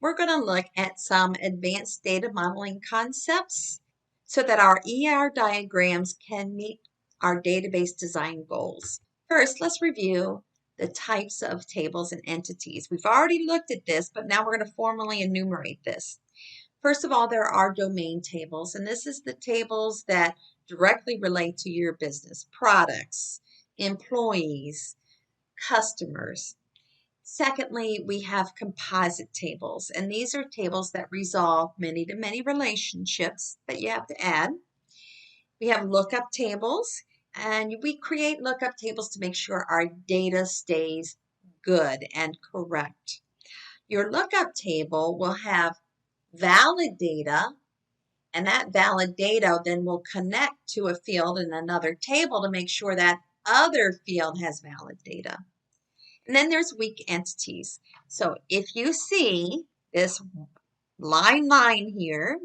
we're going to look at some advanced data modeling concepts so that our ER diagrams can meet our database design goals. First, let's review the types of tables and entities. We've already looked at this, but now we're going to formally enumerate this. First of all, there are domain tables, and this is the tables that directly relate to your business, products, employees, customers. Secondly, we have composite tables, and these are tables that resolve many-to-many relationships that you have to add. We have lookup tables, and we create lookup tables to make sure our data stays good and correct. Your lookup table will have valid data, and that valid data then will connect to a field in another table to make sure that other field has valid data. And then there's weak entities. So if you see this line here,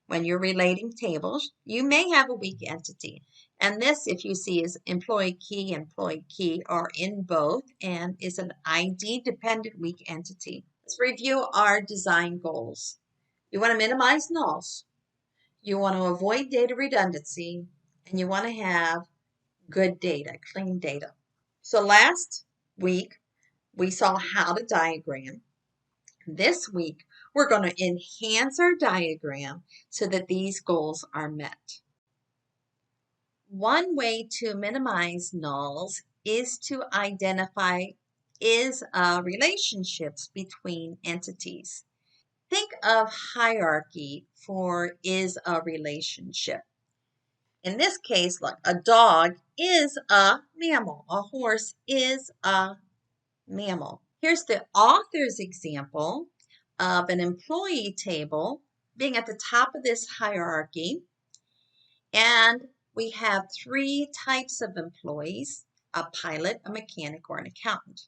when you're relating tables, you may have a weak entity. And this, if you see, is employee key are in both and is an ID-dependent weak entity. Let's review our design goals. You want to minimize nulls. You want to avoid data redundancy, and you want to have good data, clean data. So last week, we saw how to diagram. This week, we're going to enhance our diagram so that these goals are met. One way to minimize nulls is to identify relationships between entities. Think of hierarchy for is a relationship. In this case, look, a dog is a mammal. A horse is a mammal. Here's the author's example of an employee table being at the top of this hierarchy. And we have three types of employees: a pilot, a mechanic, or an accountant.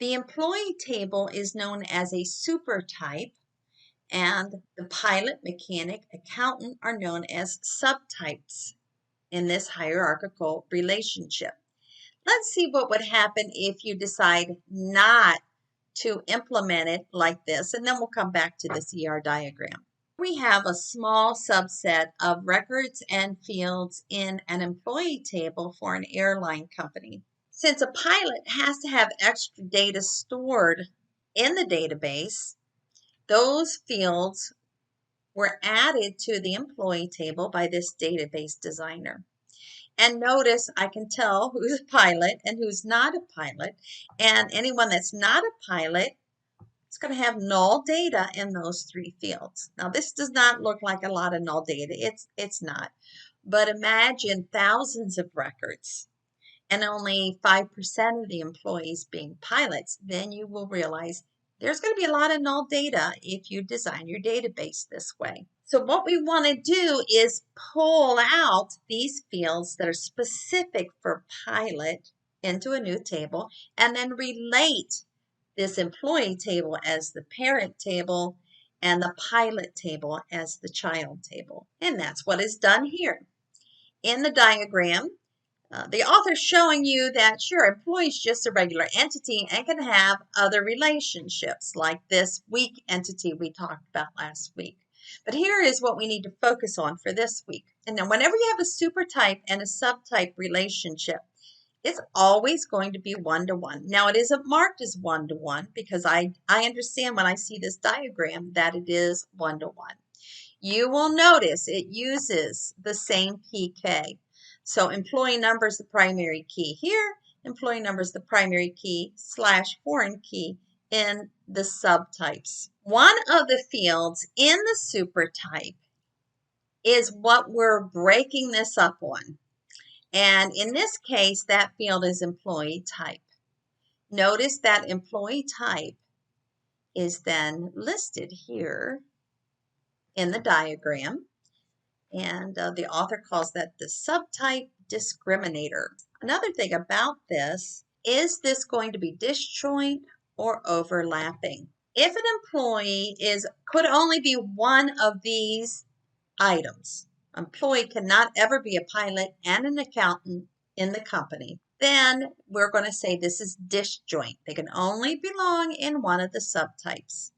The employee table is known as a supertype, and the pilot, mechanic, accountant are known as subtypes in this hierarchical relationship. Let's see what would happen if you decide not to implement it like this, and then we'll come back to this ER diagram. We have a small subset of records and fields in an employee table for an airline company. Since a pilot has to have extra data stored in the database, those fields were added to the employee table by this database designer. And notice I can tell who's a pilot and who's not a pilot. And anyone that's not a pilot, it's going to have null data in those three fields. Now, this does not look like a lot of null data. It's not. But imagine thousands of records and only 5% of the employees being pilots. Then you will realize there's going to be a lot of null data if you design your database this way. So what we want to do is pull out these fields that are specific for pilot into a new table and then relate this employee table as the parent table and the pilot table as the child table. And that's what is done here. In the diagram, the author's showing you that, sure, employee is just a regular entity and can have other relationships like this weak entity we talked about last week. But here is what we need to focus on for this week. And then whenever you have a supertype and a subtype relationship, it's always going to be one-to-one. Now, it isn't marked as one-to-one because I understand when I see this diagram that it is one-to-one. You will notice it uses the same PK. So employee number is the primary key here. Employee number is the primary key / foreign key in the subtypes. One of the fields in the supertype is what we're breaking this up on. And in this case, that field is employee type. Notice that employee type is then listed here in the diagram. And the author calls that the subtype discriminator. Another thing about this, is this going to be disjoint or overlapping? If an employee could only be one of these items, employee cannot ever be a pilot and an accountant in the company, then we're going to say this is disjoint. They can only belong in one of the subtypes.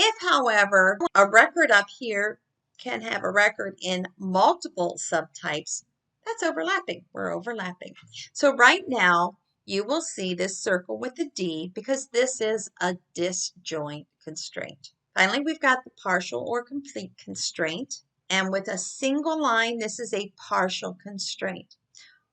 If, however, a record up here can have a record in multiple subtypes, that's overlapping. We're overlapping. So right now, you will see this circle with a D because this is a disjoint constraint. Finally, we've got the partial or complete constraint. And with a single line, this is a partial constraint.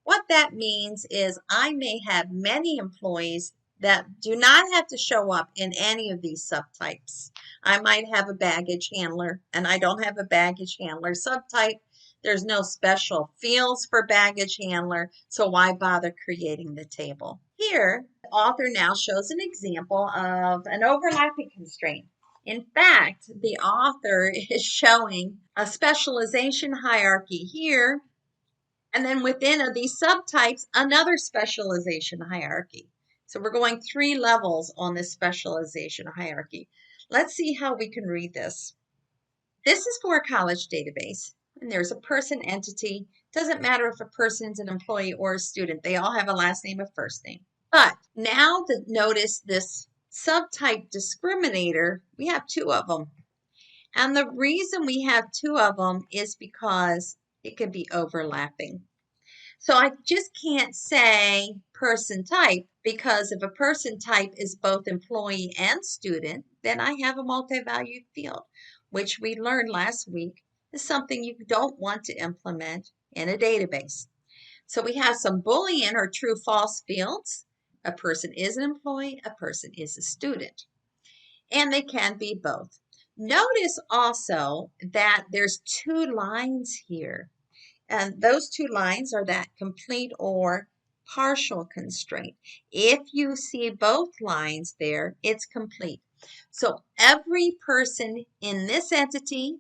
What that means is I may have many employees that do not have to show up in any of these subtypes. I might have a baggage handler, and I don't have a baggage handler subtype. There's no special fields for baggage handler, so why bother creating the table? Here, the author now shows an example of an overlapping constraint. In fact, the author is showing a specialization hierarchy here, and then within these subtypes, another specialization hierarchy. So we're going 3 levels on this specialization hierarchy. Let's see how we can read this. This is for a college database, and there's a person entity. Doesn't matter if a person's an employee or a student. They all have a last name and first name. But now notice this subtype discriminator, we have 2 of them. And the reason we have 2 of them is because it could be overlapping. So I just can't say person type, because if a person type is both employee and student, then I have a multi-valued field, which we learned last week is something you don't want to implement in a database. So we have some Boolean or true-false fields. A person is an employee, a person is a student, and they can be both. Notice also that there's 2 lines here. And those 2 lines are that complete or partial constraint. If you see both lines there, it's complete. So every person in this entity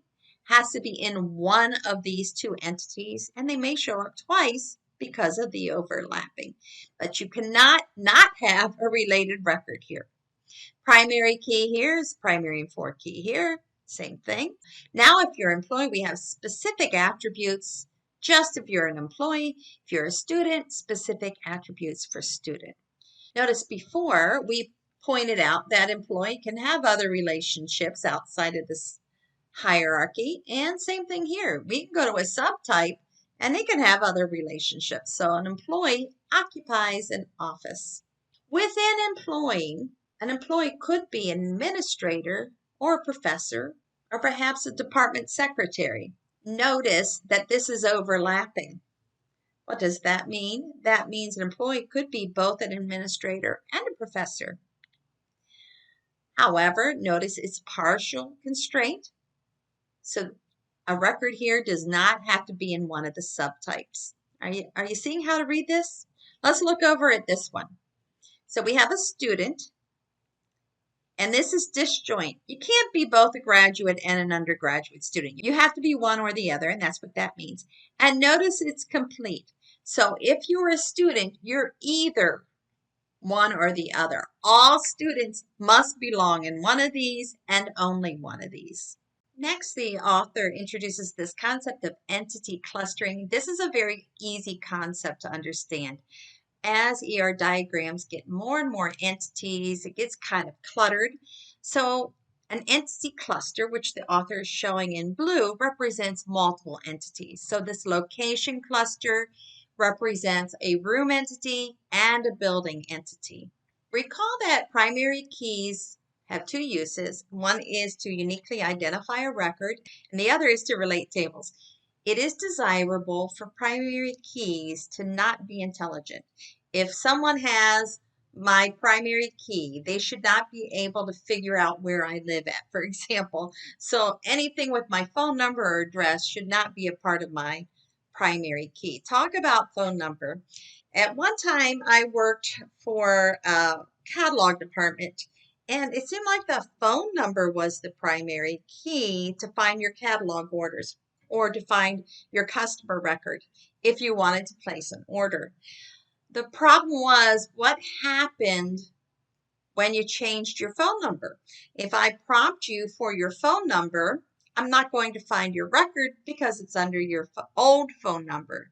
has to be in one of these 2 entities, and they may show up twice because of the overlapping. But you cannot not have a related record here. Primary key here is primary and for key here, same thing. Now if you're an employee, we have specific attributes. Just if you're an employee, if you're a student, specific attributes for student. Notice before we pointed out that employee can have other relationships outside of this hierarchy, and same thing here. We can go to a subtype and they can have other relationships. So an employee occupies an office. Within employee, an employee could be an administrator or a professor or perhaps a department secretary. Notice that this is overlapping. What does that mean? That means an employee could be both an administrator and a professor. However, notice it's partial constraint. So a record here does not have to be in one of the subtypes. Are you seeing how to read this? Let's look over at this one. So we have a student, and this is disjoint. You can't be both a graduate and an undergraduate student. You have to be one or the other, and that's what that means. And notice it's complete. So if you're a student, you're either one or the other. All students must belong in one of these and only one of these. Next, the author introduces this concept of entity clustering. This is a very easy concept to understand. As ER diagrams get more and more entities, it gets kind of cluttered. So an entity cluster, which the author is showing in blue, represents multiple entities. So this location cluster represents a room entity and a building entity. Recall that primary keys have 2 uses. One is to uniquely identify a record, and the other is to relate tables. It is desirable for primary keys to not be intelligent. If someone has my primary key, they should not be able to figure out where I live at, for example. So anything with my phone number or address should not be a part of my primary key. Talk about phone number. At one time, I worked for a catalog department, and it seemed like the phone number was the primary key to find your catalog orders or to find your customer record if you wanted to place an order. The problem was what happened when you changed your phone number. If I prompt you for your phone number, I'm not going to find your record because it's under your old phone number.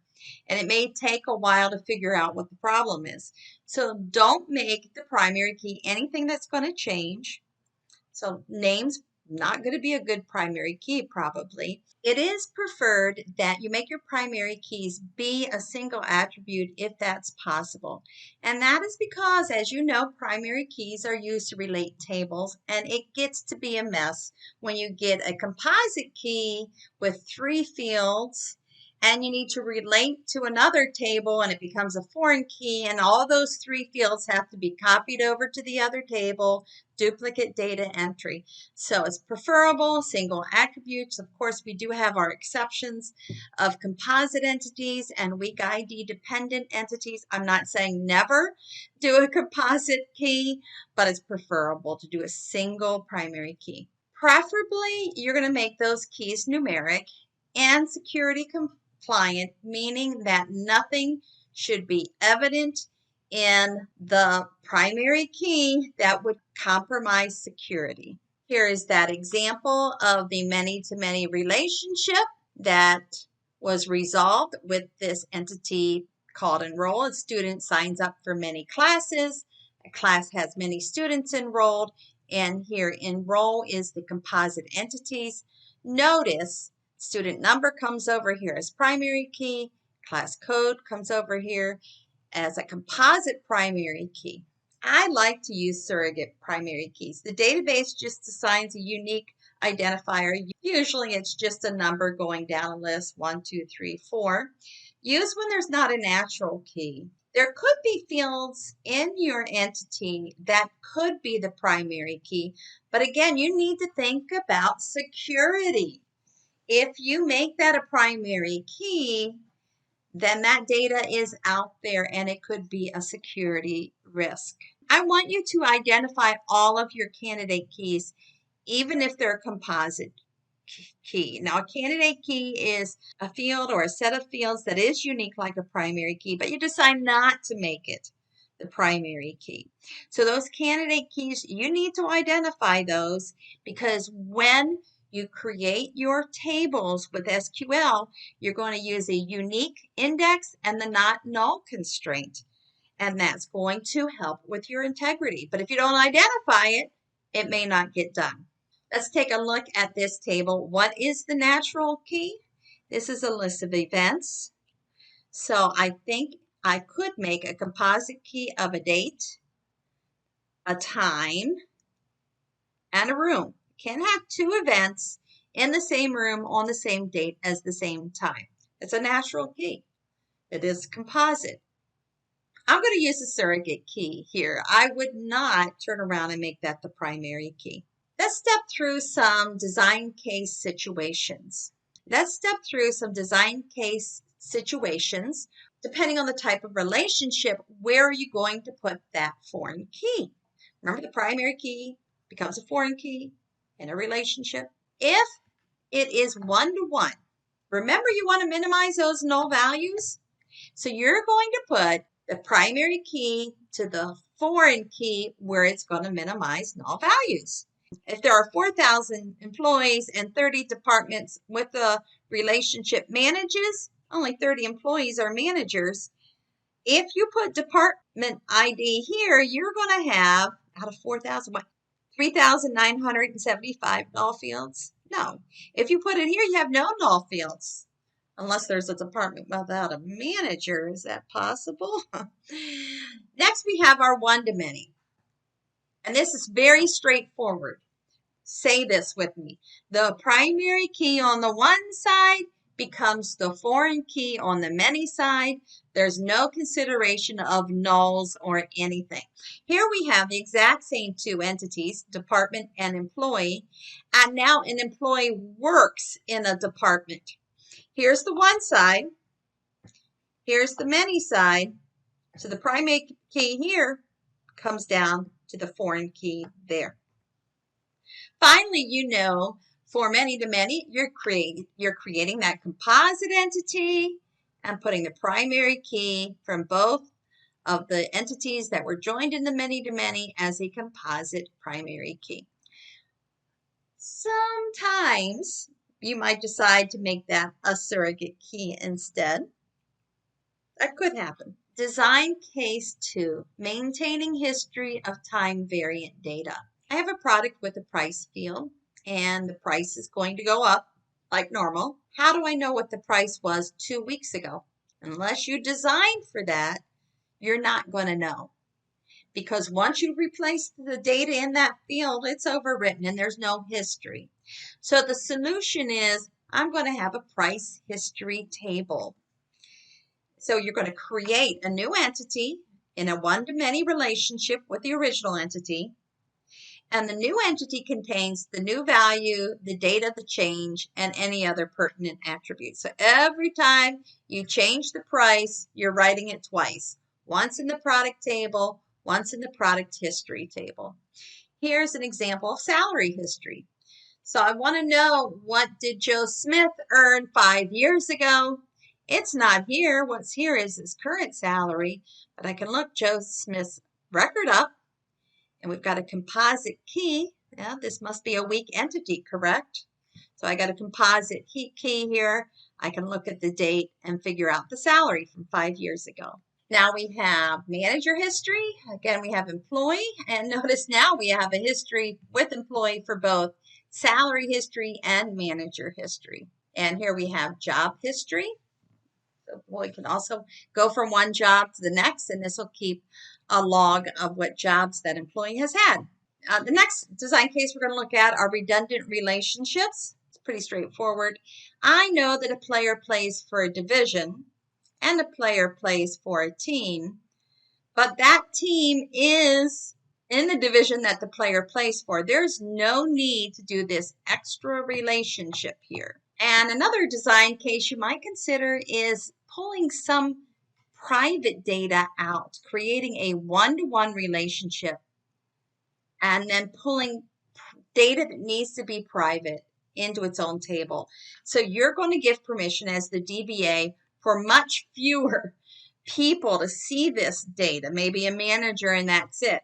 And it may take a while to figure out what the problem is. So don't make the primary key anything that's going to change. So names Not going to be a good primary key, probably. It is preferred that you make your primary keys be a single attribute if that's possible. And that is because, as you know, primary keys are used to relate tables, and it gets to be a mess when you get a composite key with 3 fields and you need to relate to another table and it becomes a foreign key, and all those 3 fields have to be copied over to the other table, duplicate data entry. So it's preferable single attributes. Of course, we do have our exceptions of composite entities and weak ID dependent entities. I'm not saying never do a composite key, but it's preferable to do a single primary key. Preferably, you're going to make those keys numeric and security compliant, meaning that nothing should be evident in the primary key that would compromise security. Here is that example of the many-to-many relationship that was resolved with this entity called enroll. A student signs up for many classes. A class has many students enrolled, and here enroll is the composite entities. Notice student number comes over here as primary key, class code comes over here as a composite primary key. I like to use surrogate primary keys. The database just assigns a unique identifier. Usually it's just a number going down a list, 1, 2, 3, 4. Use when there's not a natural key. There could be fields in your entity that could be the primary key, but again, you need to think about security. If you make that a primary key, then that data is out there and it could be a security risk. I want you to identify all of your candidate keys, even if they're a composite key. Now, a candidate key is a field or a set of fields that is unique like a primary key, but you decide not to make it the primary key. So those candidate keys, you need to identify those, because when you create your tables with SQL, you're going to use a unique index and the not null constraint. And that's going to help with your integrity. But if you don't identify it, it may not get done. Let's take a look at this table. What is the natural key? This is a list of events. So I think I could make a composite key of a date, a time, and a room. Can't have 2 events in the same room on the same date as the same time. It's a natural key. It is composite. I'm going to use a surrogate key here. I would not turn around and make that the primary key. Let's step through some design case situations. Depending on the type of relationship, where are you going to put that foreign key? Remember, the primary key becomes a foreign key in a relationship. If it is 1-to-1, remember you want to minimize those null values? So you're going to put the primary key to the foreign key where it's going to minimize null values. If there are 4,000 employees and 30 departments with the relationship manages, only 30 employees are managers. If you put department ID here, you're going to have, out of 4,000, 3,975 null fields? No. If you put it here, you have no null fields. Unless there's a department without a manager. Is that possible? Next, we have our one-to-many. And this is very straightforward. Say this with me. The primary key on the one side becomes the foreign key on the many side. There's no consideration of nulls or anything. Here we have the exact same 2 entities, department and employee. And now an employee works in a department. Here's the one side. Here's the many side. So the primary key here comes down to the foreign key there. Finally, you know, for many-to-many, you're creating that composite entity and putting the primary key from both of the entities that were joined in the many-to-many as a composite primary key. Sometimes you might decide to make that a surrogate key instead. That could happen. Design case 2, maintaining history of time variant data. I have a product with a price field. and the price is going to go up like normal. How do I know what the price was 2 weeks ago? Unless you designed for that, you're not going to know. Because once you replace the data in that field, it's overwritten and there's no history. So the solution is I'm going to have a price history table. So you're going to create a new entity in a one-to-many relationship with the original entity. And the new entity contains the new value, the date of the change, and any other pertinent attributes. So every time you change the price, you're writing it twice. Once in the product table, once in the product history table. Here's an example of salary history. So I want to know, what did Joe Smith earn 5 years ago? It's not here. What's here is his current salary, but I can look Joe Smith's record up, and we've got a composite key. Yeah, this must be a weak entity, correct? So I got a composite key here. I can look at the date and figure out the salary from 5 years ago. Now we have manager history. Again, we have employee. And notice now we have a history with employee for both salary history and manager history. And here we have job history. So we can also go from one job to the next, and this will keep a log of what jobs that employee has had. The next design case we're going to look at are redundant relationships. It's pretty straightforward. I know that a player plays for a division and a player plays for a team, but that team is in the division that the player plays for. There's no need to do this extra relationship here. And another design case you might consider is pulling some private data out, creating a one-to-one relationship, and then pulling data that needs to be private into its own table. So you're going to give permission as the DBA for much fewer people to see this data, maybe a manager and that's it.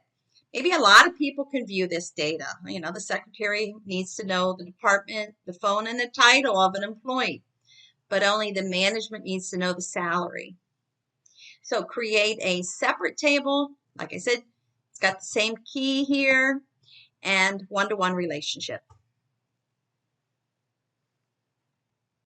Maybe a lot of people can view this data. You know, the secretary needs to know the department, the phone, and the title of an employee, but only the management needs to know the salary. So create a separate table. Like I said, it's got the same key here and one-to-one relationship.